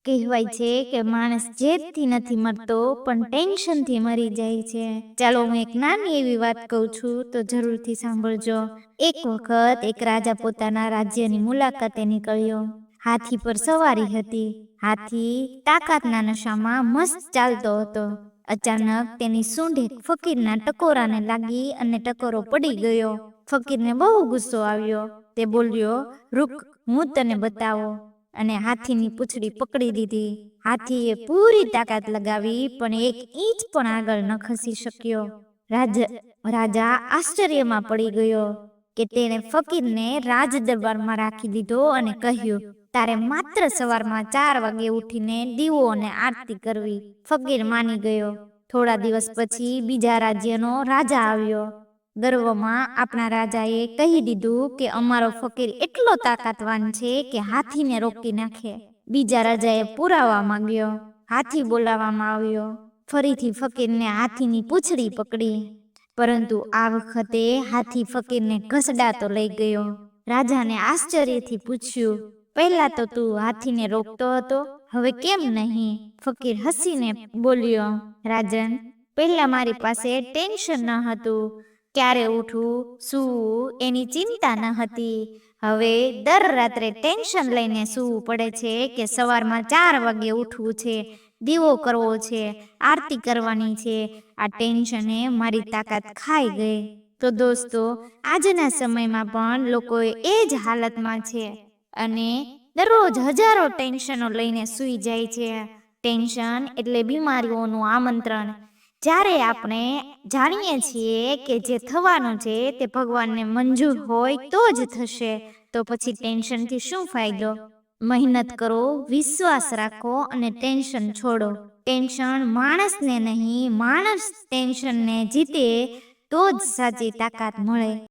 કહેવાય છે કે માણસ જેદથી નથી મરતો પણ ટેન્શનથી મરી જાય છે। ચાલો હું એક નાની એવી વાત કહું છું તો જરૂરથી સાંભળજો। એક વખત એક રાજા પોતાના રાજ્યની મુલાકાતે નીકળ્યો। હાથી પર સવારી હતી। હાથી તાકાતના નશામાં મસ્ત ચાલતો હતો। અચાનક તેની સૂંઢ એક ફકીરના ટકોરાને લાગી અને ટકોરો પડી ગયો। ફકીરને બહુ ગુસ્સો આવ્યો। તે બોલ્યો, રૂક, હું તને બતાવો, અને હાથીની પૂંછડી પકડી દીધી। હાથીએ પૂરી તાકાત લગાવી પણ એક ઇંચ પણ આગળ ન ખસી શક્યો। રાજા આશ્ચર્યમાં પડી ગયો કે તેણે ફકીરને રાજ દરબારમાં રાખી દીધો અને કહ્યું, તારે માત્ર સવારમાં 4 વાગે ઉઠીને દીવો અને આરતી કરવી। ફકીર માની ગયો। થોડા દિવસ પછી બીજા રાજ્યનો રાજા આવ્યો। ગર્વમાં આપણા રાજાએ કહી દીધું કે અમારો ફકીર એટલો તાકાતવાન છે કે હાથીને રોકી નાખે। બીજા રાજાએ પુરાવા માંગ્યો। હાથી બોલાવવામાં આવ્યો। ફરીથી ફકીરને હાથીની પૂંછડી પકડી, પરંતુ આ વખતે હાથી ફકીરને ઘસડાતો લઈ ગયો। રાજાને આશ્ચર્યથી પૂછ્યું, પહેલા તો તું હાથીને રોકતો હતો, હવે કેમ નહીં? ફકીર હસીને બોલ્યો, રાજન, પહેલા મારી પાસે ટેન્શન ન હતું, ક્યારે ઉઠવું સૂવું એની ચિંતા ન હતી। હવે દર રાત્રે ટેન્શન લઈને સૂવું પડે છે કે સવારમાં 4 વાગે ઉઠવું છે, દીવો કરવો છે, આરતી કરવાની છે। આ ટેન્શને મારી તાકાત ખાઈ ગઈ। તો દોસ્તો, આજના સમયમાં પણ લોકો એ જ હાલતમાં છે અને દરરોજ હજારો ટેન્શનો લઈને સૂઈ જાય છે। ટેન્શન એટલે બીમારીઓનું આમંત્રણ। જ્યારે આપણે જાણીએ છીએ કે જે થવાનું છે તે ભગવાનને મંજૂર હોય તો જ થશે, તો પછી ટેન્શનથી શું ફાયદો? મહેનત કરો, વિશ્વાસ રાખો અને ટેન્શન છોડો। ટેન્શન માણસને નહીં, માણસ ટેન્શનને જીતે તો જ સાચી તાકાત મળે।